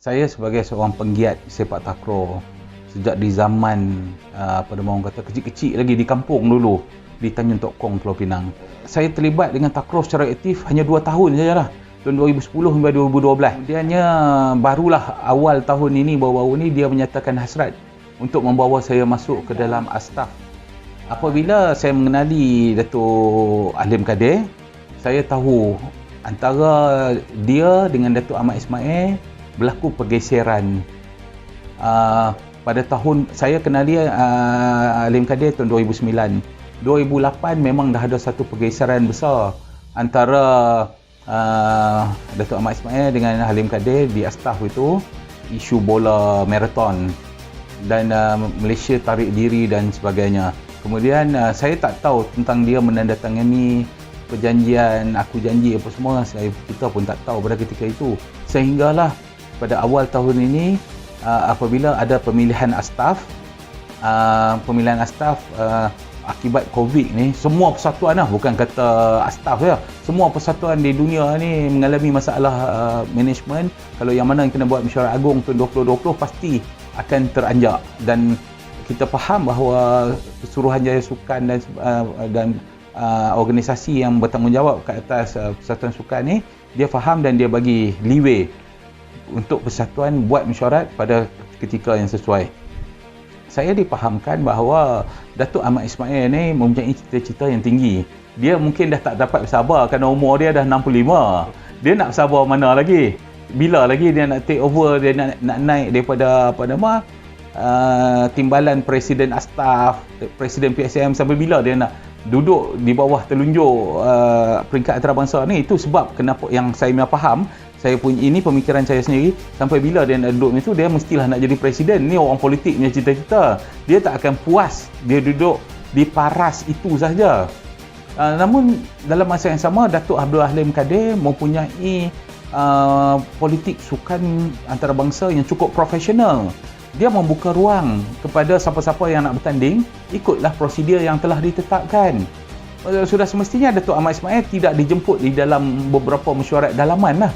Saya sebagai seorang penggiat sepak takraw sejak di zaman orang kata kecil-kecil lagi di kampung dulu di Tanjung Tok Kong, Pulau Pinang. Saya terlibat dengan takraw secara aktif hanya 2 tahun sajalah. Tahun 2010 hingga 2012. Kemudiannya barulah awal tahun ini, baru-baru ini dia menyatakan hasrat untuk membawa saya masuk ke dalam astaf. Apabila saya mengenali Datuk Halim Kadir, saya tahu antara dia dengan Datuk Ahmad Ismail berlaku pergeseran. Pada tahun saya kenali Halim Kadir tahun 2009. 2008 memang dah ada satu pergeseran besar antara Datuk Ahmad Ismail dengan Halim Kadir di astaf itu, isu bola maraton dan Malaysia tarik diri dan sebagainya. Kemudian saya tak tahu tentang dia menandatangani perjanjian, aku janji apa semua, kita pun tak tahu pada ketika itu. Sehinggalah pada awal tahun ini apabila ada pemilihan astaf, akibat Covid ni, semua persatuan lah, bukan kata astaf ya, semua persatuan di dunia ni mengalami masalah management. Kalau yang mana yang kena buat mesyuarat agung tahun 2020 pasti akan teranjak, dan kita faham bahawa Suruhanjaya Sukan dan organisasi yang bertanggungjawab ke atas persatuan sukan ni, dia faham dan dia bagi leeway untuk persatuan buat mesyuarat pada ketika yang sesuai. Saya dipahamkan bahawa Datuk Ahmad Ismail ni mempunyai cita-cita yang tinggi. Dia mungkin dah tak dapat bersabar kerana umur dia dah 65. Dia nak bersabar mana lagi? Bila lagi dia nak take over, dia nak naik daripada timbalan Presiden Astaf, Presiden PSM, sampai bila dia nak duduk di bawah telunjuk peringkat antarabangsa ni? Itu sebab kenapa yang saya faham, saya punya ini pemikiran saya sendiri, sampai bila dia nak duduk itu, dia mestilah nak jadi presiden. Ni orang politik punya cita-cita. Dia tak akan puas dia duduk di paras itu sahaja. Namun dalam masa yang sama, Datuk Abdul Halim Kadir mempunyai politik sukan antarabangsa yang cukup profesional. Dia membuka ruang kepada siapa-siapa yang nak bertanding, ikutlah prosedur yang telah ditetapkan. Sudah semestinya Datuk Ahmad Ismail tidak dijemput di dalam beberapa mesyuarat dalaman lah.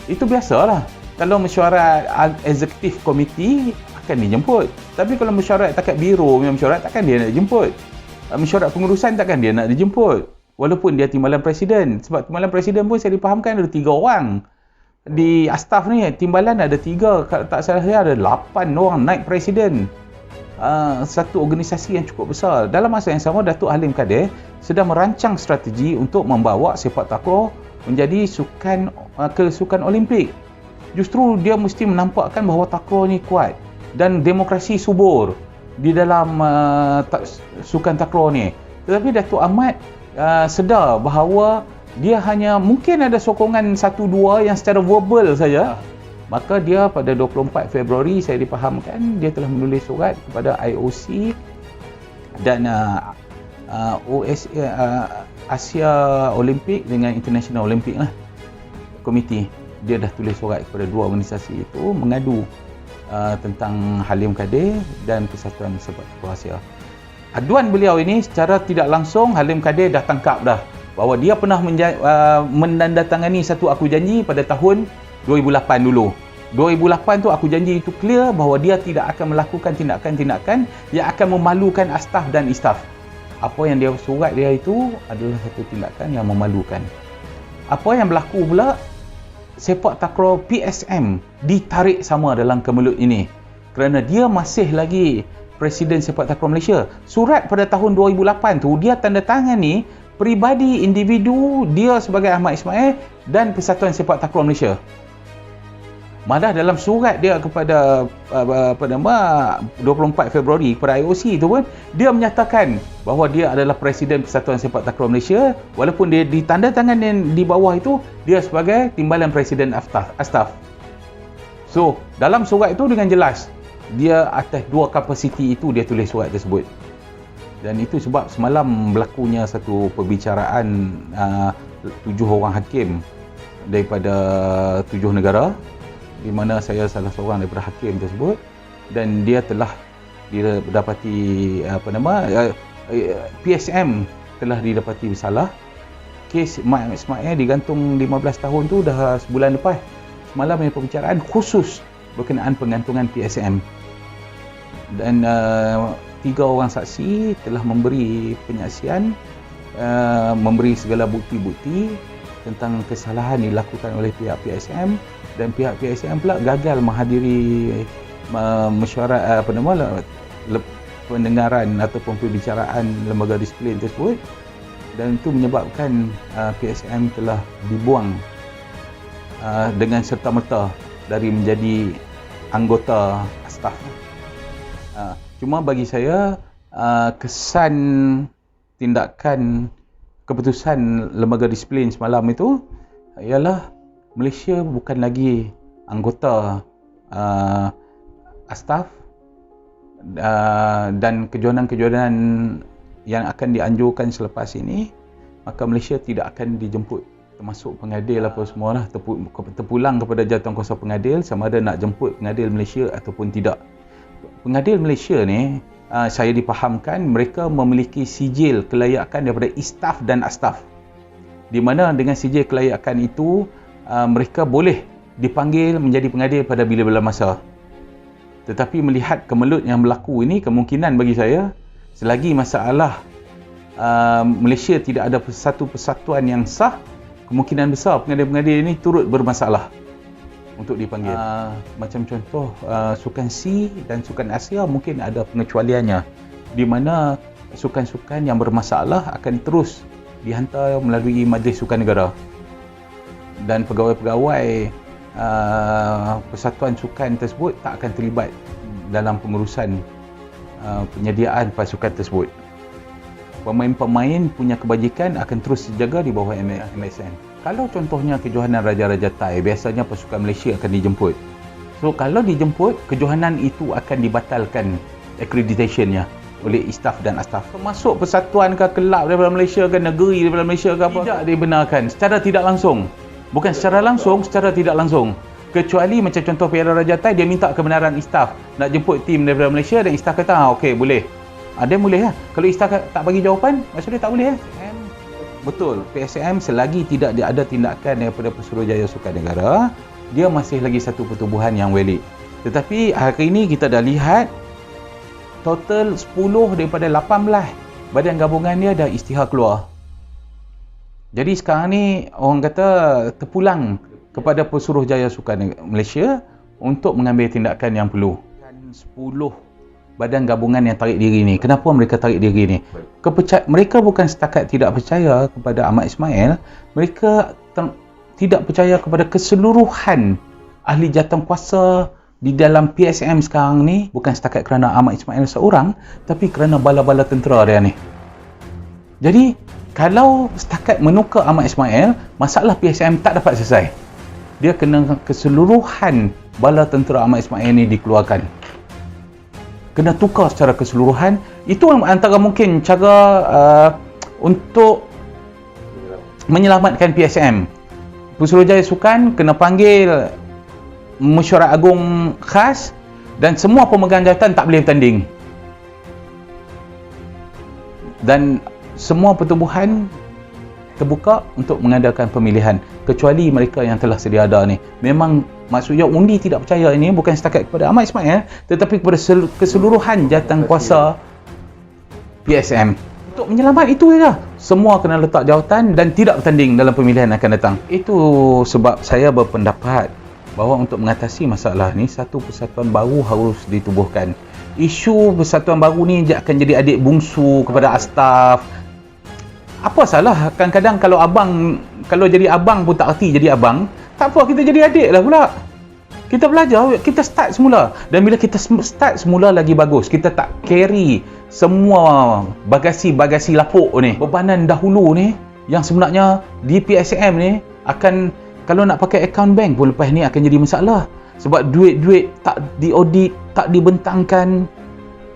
Itu biasalah. Kalau mesyuarat eksekutif komiti akan dijemput. Tapi kalau mesyuarat takat biro, mesyuarat takkan dia nak dijemput. Mesyuarat pengurusan takkan dia nak dijemput. Walaupun dia timbalan presiden. Sebab timbalan presiden pun saya dipahamkan ada 3 orang. Di astaf ni, timbalan ada 3. Kalau tak salah saya ada 8 orang naik presiden. Satu organisasi yang cukup besar. Dalam masa yang sama, Datuk Halim Kadir sedang merancang strategi untuk membawa sepak takraw menjadi sukan Olimpik. Justru dia mesti menampakkan bahawa takraw ni kuat dan demokrasi subur di dalam sukan takraw ni. Tetapi Datuk Ahmad sedar bahawa dia hanya mungkin ada sokongan 1-2 yang secara verbal saja. Maka dia pada 24 Februari saya dipahamkan dia telah menulis surat kepada IOC dan Asia Olimpik dengan International Olimpik lah, komiti. Dia dah tulis surat kepada 2 organisasi itu mengadu tentang Halim Kadir dan Persatuan Sepak Takraw Asia. Aduan beliau ini secara tidak langsung Halim Kadir dah tangkap dah bahawa dia pernah menandatangani satu aku janji pada tahun 2008 dulu. 2008 tu aku janji itu clear bahawa dia tidak akan melakukan tindakan-tindakan yang akan memalukan astaf dan istaf. Apa yang dia surat dia itu adalah satu tindakan yang memalukan. Apa yang berlaku pula, sepak takraw PSM ditarik sama dalam kemelut ini kerana dia masih lagi Presiden Sepak Takraw Malaysia. Surat pada tahun 2008 tu dia tanda tangani peribadi individu dia sebagai Ahmad Ismail dan Persatuan Sepak Takraw Malaysia. Malah dalam surat dia kepada 24 Februari kepada IOC itu pun dia menyatakan bahawa dia adalah Presiden Persatuan Sepak Takraw Malaysia, walaupun dia ditandatangan di bawah itu dia sebagai timbalan Presiden Astaf. So dalam surat itu dengan jelas dia atas 2 kapasiti itu dia tulis surat tersebut. Dan itu sebab semalam berlakunya satu perbicaraan 7 orang hakim daripada 7 negara, di mana saya salah seorang daripada hakim tersebut, dan dia telah didapati PSM telah didapati bersalah. Kes Mak Ismail digantung 15 tahun tu dah sebulan lepas. Semalam ada pembicaraan khusus berkenaan pengantungan PSM. Dan 3 orang saksi telah memberi penyaksian, memberi segala bukti-bukti tentang kesalahan dilakukan oleh pihak PSM, dan pihak PSM pula gagal menghadiri mesyuarat pendengaran ataupun perbicaraan lembaga disiplin tersebut, dan itu menyebabkan PSM telah dibuang dengan serta-merta dari menjadi anggota staf. Cuma bagi saya kesan tindakan keputusan lembaga disiplin semalam itu ialah Malaysia bukan lagi anggota staf, dan kejohanan-kejohanan yang akan dianjurkan selepas ini, maka Malaysia tidak akan dijemput, termasuk pengadil apa semualah, terpulang kepada jawatankuasa pengadil sama ada nak jemput pengadil Malaysia ataupun tidak. Pengadil Malaysia ni saya dipahamkan mereka memiliki sijil kelayakan daripada istaf dan astaf, di mana dengan sijil kelayakan itu mereka boleh dipanggil menjadi pengadil pada bila-bila masa. Tetapi melihat kemelut yang berlaku ini, kemungkinan bagi saya selagi masalah Malaysia tidak ada satu persatuan yang sah, kemungkinan besar pengadil-pengadil ini turut bermasalah untuk dipanggil. Macam contoh Sukan C dan Sukan Asia mungkin ada pengecualiannya, di mana sukan-sukan yang bermasalah akan terus dihantar melalui Majlis Sukan Negara, dan pegawai-pegawai persatuan sukan tersebut tak akan terlibat dalam pengurusan penyediaan pasukan tersebut. Pemain-pemain punya kebajikan akan terus dijaga di bawah MSN. Kalau contohnya kejohanan Raja-Raja Thai, biasanya pasukan Malaysia akan dijemput. So kalau dijemput, kejohanan itu akan dibatalkan accreditationnya oleh istaf dan astaf. Termasuk persatuan ke kelab daripada Malaysia ke negeri daripada Malaysia ke apa, tidak dibenarkan secara tidak langsung. Bukan secara langsung, secara tidak langsung. Kecuali macam contoh Piala Raja Thai, dia minta kebenaran istaf nak jemput tim daripada Malaysia, dan istaf kata okey boleh. Dia boleh lah. Kalau istaf tak bagi jawapan, maksudnya tak boleh lah. Betul, PSM selagi tidak ada tindakan daripada Pesuruhjaya Sukan Negara, dia masih lagi satu pertubuhan yang valid. Tetapi hari ini kita dah lihat total 10 daripada 18 badan gabungan dia dah isytihar keluar. Jadi sekarang ni orang kata terpulang kepada Pesuruhjaya Sukan Malaysia untuk mengambil tindakan yang perlu. 10 badan gabungan yang tarik diri ni. Kenapa mereka tarik diri ni? Mereka bukan setakat tidak percaya kepada Ahmad Ismail, mereka tidak percaya kepada keseluruhan ahli jawatankuasa di dalam PSM sekarang ni, bukan setakat kerana Ahmad Ismail seorang, tapi kerana bala-bala tentera dia ni. Jadi kalau setakat menukar Ahmad Ismail, masalah PSM tak dapat selesai. Dia kena keseluruhan bala tentera Ahmad Ismail ni dikeluarkan. Kena tukar secara keseluruhan. Itu antara mungkin cara untuk menyelamatkan PSM. Pesuruhjaya Sukan kena panggil mesyuarat agung khas, dan semua pemegang jawatan tak boleh bertanding. Dan semua pertubuhan terbuka untuk mengadakan pemilihan, kecuali mereka yang telah sedia ada ni. Memang maksudnya undi tidak percaya ini bukan setakat kepada Ahmad Ismail, tetapi kepada keseluruhan jawatankuasa PSM. Untuk menyelamat itu saja, semua kena letak jawatan dan tidak bertanding dalam pemilihan akan datang. Itu sebab saya berpendapat bahawa untuk mengatasi masalah ni, satu persatuan baru harus ditubuhkan. Isu persatuan baru ni akan jadi adik bungsu kepada astaf. Apa salah kadang-kadang kalau jadi abang pun tak erti jadi abang, tak apa, kita jadi adik lah pula. Kita belajar, kita start semula. Dan bila kita start semula lagi bagus, kita tak carry semua bagasi-bagasi lapuk ni, bebanan dahulu ni, yang sebenarnya di PSM ni akan, kalau nak pakai account bank pun lepas ni akan jadi masalah. Sebab duit-duit tak diaudit, tak dibentangkan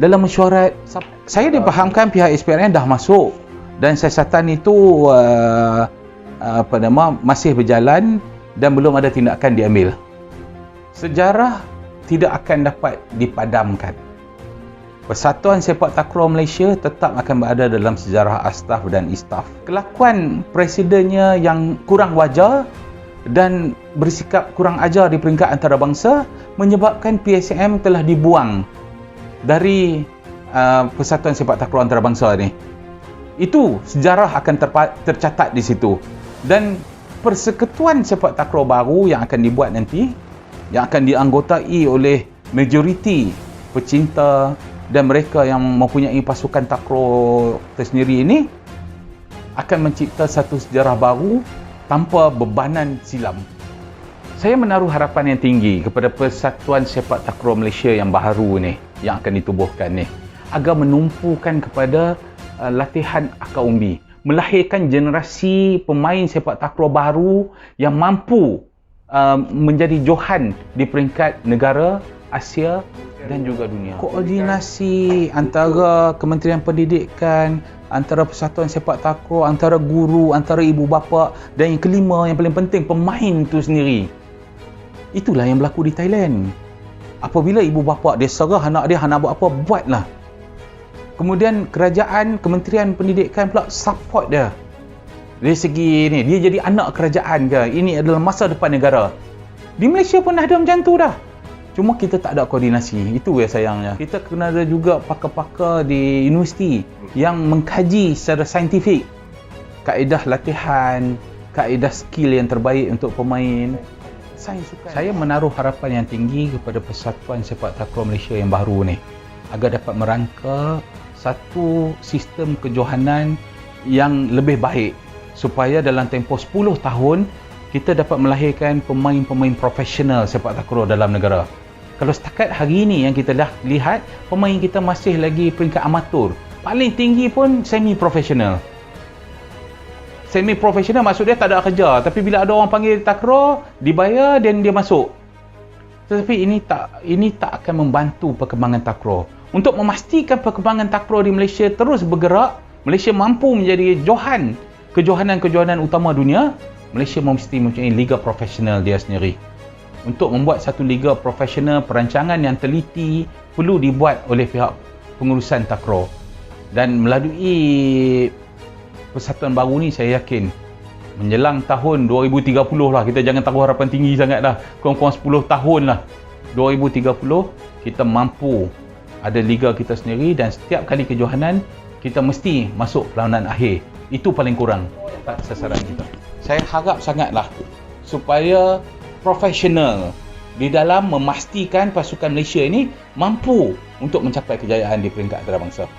dalam mesyuarat. Saya dipahamkan pihak SPRN dah masuk, dan siasatan itu masih berjalan dan belum ada tindakan diambil. Sejarah tidak akan dapat dipadamkan. Persatuan Sepak Takraw Malaysia tetap akan berada dalam sejarah astaf dan istaf. Kelakuan presidennya yang kurang wajar dan bersikap kurang ajar di peringkat antarabangsa menyebabkan PSM telah dibuang dari Persatuan Sepak Takraw Antarabangsa ni. Itu sejarah akan tercatat di situ. Dan persekutuan sepak takraw baru yang akan dibuat nanti, yang akan dianggotai oleh majoriti pecinta dan mereka yang mempunyai pasukan takraw tersendiri ini, akan mencipta satu sejarah baru tanpa bebanan silam. Saya menaruh harapan yang tinggi kepada Persatuan Sepak Takraw Malaysia yang baru ni, yang akan ditubuhkan ni, agar menumpukan kepada latihan akar umbi, melahirkan generasi pemain sepak takraw baru yang mampu menjadi johan di peringkat negara, Asia dan juga dunia. Koordinasi antara Kementerian Pendidikan, antara Persatuan Sepak Takraw, antara guru, antara ibu bapa, dan yang kelima, yang paling penting, pemain itu sendiri. Itulah yang berlaku di Thailand. Apabila ibu bapa dia serah anak dia, nak buat apa, buatlah. Kemudian kerajaan, Kementerian Pendidikan pula support dia. Dari segi ni, dia jadi anak kerajaan ke? Ini adalah masa depan negara. Di Malaysia pun ada macam tu dah. Cuma kita tak ada koordinasi. Itu yang sayangnya. Kita kena ada juga pakar-pakar di universiti yang mengkaji secara saintifik kaedah latihan, kaedah skill yang terbaik untuk pemain. Saya menaruh harapan yang tinggi kepada Persatuan Sepak Takraw Malaysia yang baru ni, agar dapat merangka satu sistem kejohanan yang lebih baik, supaya dalam tempoh 10 tahun kita dapat melahirkan pemain-pemain profesional sepak takraw dalam negara. Kalau setakat hari ini yang kita dah lihat, pemain kita masih lagi peringkat amatur. Paling tinggi pun semi-profesional. Semi-profesional maksud dia tak ada kerja, tapi bila ada orang panggil takraw, dibayar dan dia masuk. Tetapi ini tak akan membantu perkembangan takraw. Untuk memastikan perkembangan takraw di Malaysia terus bergerak, Malaysia mampu menjadi johan kejohanan-kejohanan utama dunia, Malaysia mesti mempunyai liga profesional dia sendiri. Untuk membuat satu liga profesional, perancangan yang teliti perlu dibuat oleh pihak pengurusan takraw. Dan melalui persatuan baru ni, saya yakin menjelang tahun 2030 lah, kita jangan taruh harapan tinggi sangat dah, kurang-kurang 10 tahun lah, 2030 kita mampu ada liga kita sendiri, dan setiap kali kejohanan kita mesti masuk perlawanan akhir. Itu paling kurang sasaran kita. Saya harap sangatlah supaya profesional di dalam memastikan pasukan Malaysia ini mampu untuk mencapai kejayaan di peringkat antarabangsa.